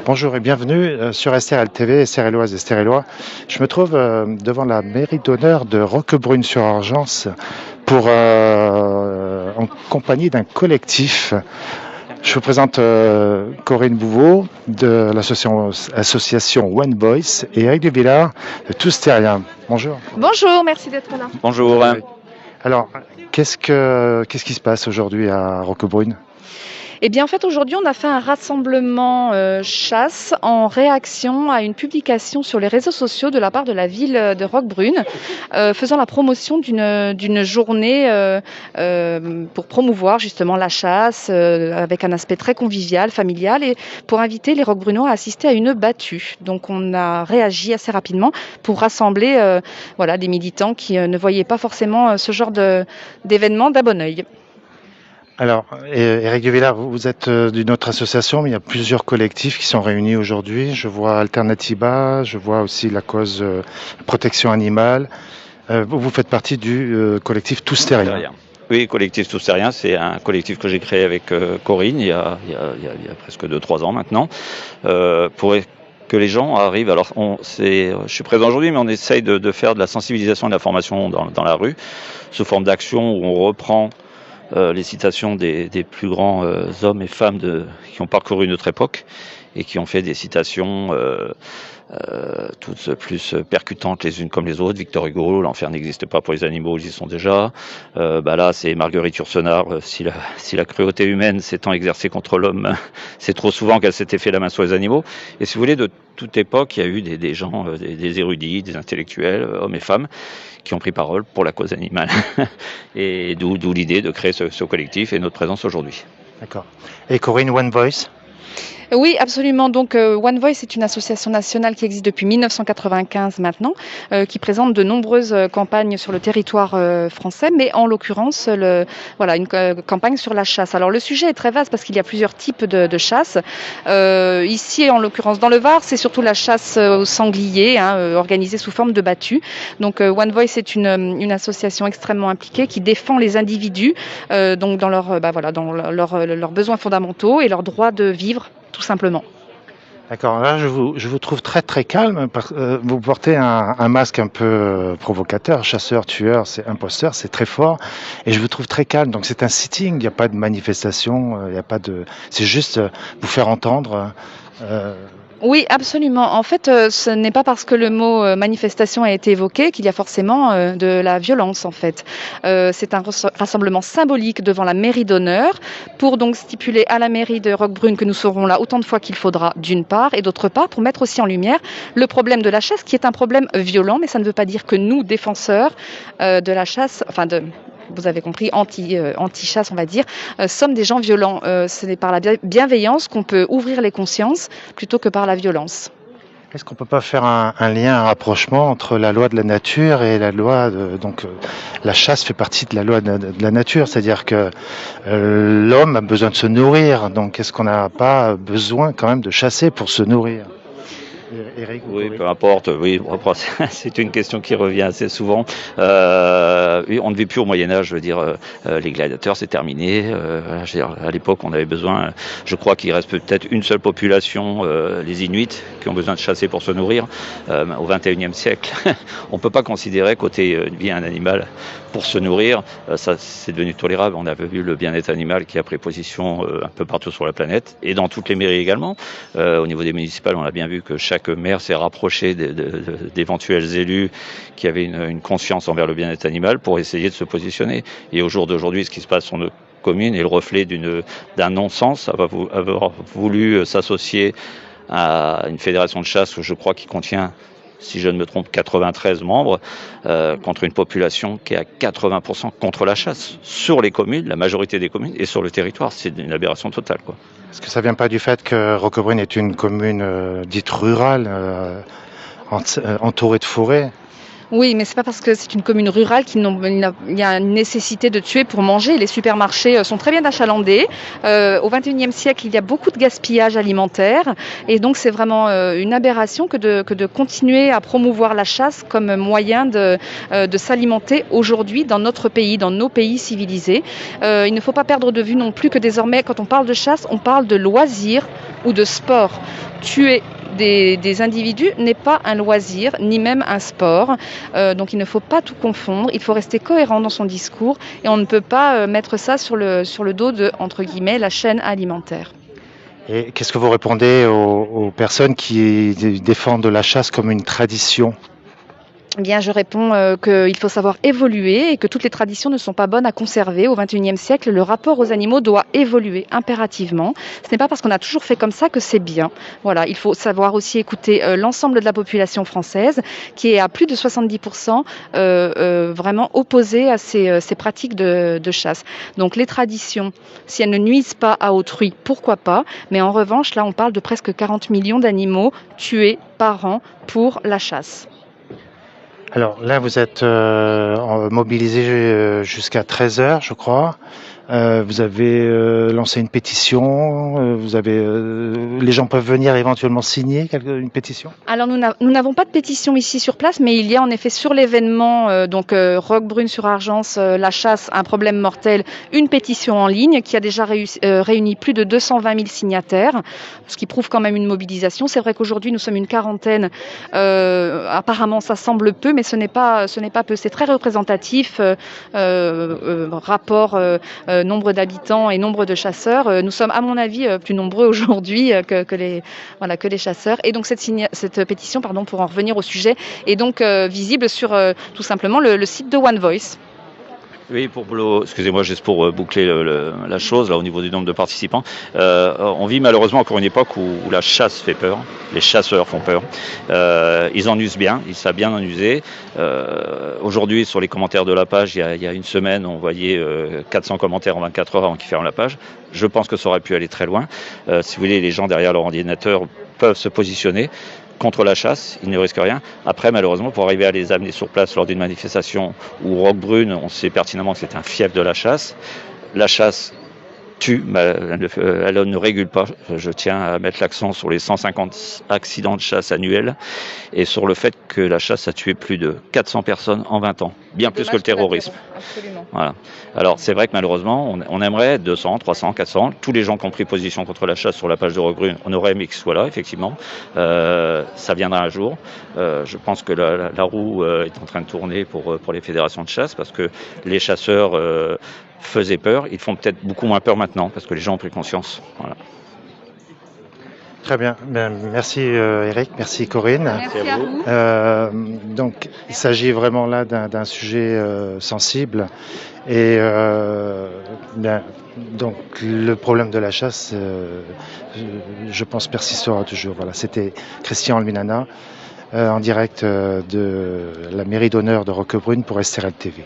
Bonjour et bienvenue sur SRL TV, SRLoise et SRLois. Je me trouve devant la mairie d'honneur de Roquebrune-sur-Argence en compagnie d'un collectif. Je vous présente Corinne Bouveau de l'association One Voice et Eric Devillard de Tous Terriens. Bonjour. Bonjour, merci d'être là. Bonjour. Alors, qu'est-ce qui se passe aujourd'hui à Roquebrune ? Eh bien, en fait, aujourd'hui, on a fait un rassemblement chasse en réaction à une publication sur les réseaux sociaux de la part de la ville de Roquebrune, faisant la promotion d'une journée pour promouvoir justement la chasse avec un aspect très convivial, familial, et pour inviter les Roquebrunois à assister à une battue. Donc, on a réagi assez rapidement pour rassembler des militants qui ne voyaient pas forcément ce genre d'événement d'un bon œil. Alors, Eric Devillard, vous êtes d'une autre association, mais il y a plusieurs collectifs qui sont réunis aujourd'hui. Je vois Alternatiba, je vois aussi la cause protection animale. Vous faites partie du collectif Tous Terriens. Oui, collectif Tous Terriens, c'est un collectif que j'ai créé avec Corinne il y a presque 2-3 ans maintenant, pour que les gens arrivent. Alors, je suis présent aujourd'hui, mais on essaye de faire de la sensibilisation et de la formation dans la rue, sous forme d'action où on reprend les citations des plus grands hommes et femmes qui ont parcouru notre époque et qui ont fait des citations toutes plus percutantes les unes comme les autres. Victor Hugo, l'enfer n'existe pas pour les animaux, ils y sont déjà. Là, c'est Marguerite Yourcenar, si la cruauté humaine s'étant exercée contre l'homme, c'est trop souvent qu'elle s'était fait la main sur les animaux. Et si vous voulez, de toute époque, il y a eu des gens, des érudits, des intellectuels, hommes et femmes, qui ont pris parole pour la cause animale. Et d'où l'idée de créer ce collectif et notre présence aujourd'hui. D'accord. Et Corinne, One Voice ? Oui, absolument. Donc, One Voice est une association nationale qui existe depuis 1995 maintenant, qui présente de nombreuses campagnes sur le territoire français, mais en l'occurrence, une campagne sur la chasse. Alors, le sujet est très vaste parce qu'il y a plusieurs types de chasse. Ici, en l'occurrence, dans le Var, c'est surtout la chasse au sanglier, organisée sous forme de battue. Donc, One Voice est une association extrêmement impliquée qui défend les individus donc dans leurs besoins fondamentaux et leur droit de vivre, tout simplement. D'accord, là je vous trouve très très calme. Vous portez un masque un peu provocateur, chasseur, tueur, c'est imposteur, c'est très fort. Et je vous trouve très calme. Donc c'est un sitting, il n'y a pas de manifestation, c'est juste vous faire entendre. Oui, absolument. En fait, ce n'est pas parce que le mot manifestation a été évoqué qu'il y a forcément de la violence, en fait. C'est un rassemblement symbolique devant la mairie d'honneur pour donc stipuler à la mairie de Roquebrune que nous serons là autant de fois qu'il faudra, d'une part, et d'autre part, pour mettre aussi en lumière le problème de la chasse, qui est un problème violent, mais ça ne veut pas dire que nous, défenseurs de la chasse, vous avez compris, anti-chasse, on va dire, sommes des gens violents. Ce n'est par la bienveillance qu'on peut ouvrir les consciences plutôt que par la violence. Est-ce qu'on ne peut pas faire un lien, un rapprochement entre la loi de la nature et la loi la chasse fait partie de la loi de la nature, c'est-à-dire que l'homme a besoin de se nourrir, donc est-ce qu'on n'a pas besoin quand même de chasser pour se nourrir ? Eric, oui, peu importe. Oui, c'est une question qui revient assez souvent. On ne vit plus au Moyen-Âge. Je veux dire, les gladiateurs, c'est terminé. À l'époque, on avait besoin. Je crois qu'il reste peut-être une seule population, les Inuits, qui ont besoin de chasser pour se nourrir. Au XXIe siècle, on ne peut pas considérer qu'ôter une vie à un animal pour se nourrir, ça c'est devenu tolérable. On avait vu le bien-être animal qui a pris position un peu partout sur la planète et dans toutes les mairies également. Au niveau des municipales, on a bien vu que chaque maire s'est rapproché d'éventuels élus qui avaient une conscience envers le bien-être animal pour essayer de se positionner. Et au jour d'aujourd'hui, ce qui se passe sur nos communes est le reflet d'un non-sens, avoir voulu s'associer à une fédération de chasse, je crois, qui contient, si je ne me trompe, 93 membres, contre une population qui est à 80% contre la chasse, sur les communes, la majorité des communes, et sur le territoire. C'est une aberration totale, quoi. Est-ce que ça vient pas du fait que Roquebrune est une commune dite rurale, entourée de forêts ? Oui, mais c'est pas parce que c'est une commune rurale qu'il y a une nécessité de tuer pour manger. Les supermarchés sont très bien achalandés. Au XXIe siècle, il y a beaucoup de gaspillage alimentaire. Et donc, c'est vraiment une aberration que de continuer à promouvoir la chasse comme moyen de s'alimenter aujourd'hui dans notre pays, dans nos pays civilisés. Il ne faut pas perdre de vue non plus que désormais, quand on parle de chasse, on parle de loisirs ou de sport. Tuer des individus n'est pas un loisir, ni même un sport. Donc il ne faut pas tout confondre, il faut rester cohérent dans son discours et on ne peut pas mettre ça sur le dos de, entre guillemets, la chaîne alimentaire. Et qu'est-ce que vous répondez aux personnes qui défendent la chasse comme une tradition ? Bien, je réponds qu'il faut savoir évoluer et que toutes les traditions ne sont pas bonnes à conserver. Au XXIe siècle, le rapport aux animaux doit évoluer impérativement. Ce n'est pas parce qu'on a toujours fait comme ça que c'est bien. Voilà, il faut savoir aussi écouter l'ensemble de la population française qui est à plus de 70% vraiment opposée à ces pratiques de chasse. Donc les traditions, si elles ne nuisent pas à autrui, pourquoi pas ? Mais en revanche, là, on parle de presque 40 millions d'animaux tués par an pour la chasse. Alors là, vous êtes mobilisé jusqu'à 13h, je crois. Vous avez lancé une pétition. Les gens peuvent venir éventuellement signer une pétition. Alors nous n'avons pas de pétition ici sur place, mais il y a en effet sur l'événement Roquebrune sur Argence, la chasse, un problème mortel, une pétition en ligne qui a déjà réuni plus de 220 000 signataires, ce qui prouve quand même une mobilisation. C'est vrai qu'aujourd'hui nous sommes une quarantaine. Apparemment ça semble peu, mais ce n'est pas peu. C'est très représentatif. Rapport nombre d'habitants et nombre de chasseurs. Nous sommes, à mon avis, plus nombreux aujourd'hui que les chasseurs. Et donc cette pétition, pour en revenir au sujet, est donc visible sur tout simplement le site de One Voice. Oui, excusez-moi, juste pour boucler la chose, là, au niveau du nombre de participants. On vit malheureusement encore une époque où la chasse fait peur, les chasseurs font peur. Ils en usent bien, ils savent bien en user. Aujourd'hui, sur les commentaires de la page, il y a une semaine, on voyait 400 commentaires en 24 heures avant qu'ils ferment la page. Je pense que ça aurait pu aller très loin. Si vous voulez, les gens derrière leur ordinateur peuvent se positionner contre la chasse, ils ne risquent rien. Après, malheureusement, pour arriver à les amener sur place lors d'une manifestation où Roquebrune, on sait pertinemment que c'est un fief de la chasse. La chasse tue, elle ne régule pas. Je tiens à mettre l'accent sur les 150 accidents de chasse annuels et sur le fait que la chasse a tué plus de 400 personnes en 20 ans, bien plus que le terrorisme. Absolument. Voilà. Alors c'est vrai que malheureusement, on aimerait 200, 300, 400, tous les gens qui ont pris position contre la chasse sur la page de Roquebrune, on aurait aimé qu'ils soient là, effectivement. Ça viendra un jour. Je pense que la roue est en train de tourner pour les fédérations de chasse parce que les chasseurs faisaient peur. Ils font peut-être beaucoup moins peur maintenant parce que les gens ont pris conscience. Voilà. Très bien. Merci Eric, merci Corinne. Merci à vous. Donc il s'agit vraiment là d'un sujet sensible et donc le problème de la chasse, je pense, persistera toujours. Voilà, c'était Christian Alminana en direct de la mairie d'honneur de Roquebrune pour SRL TV.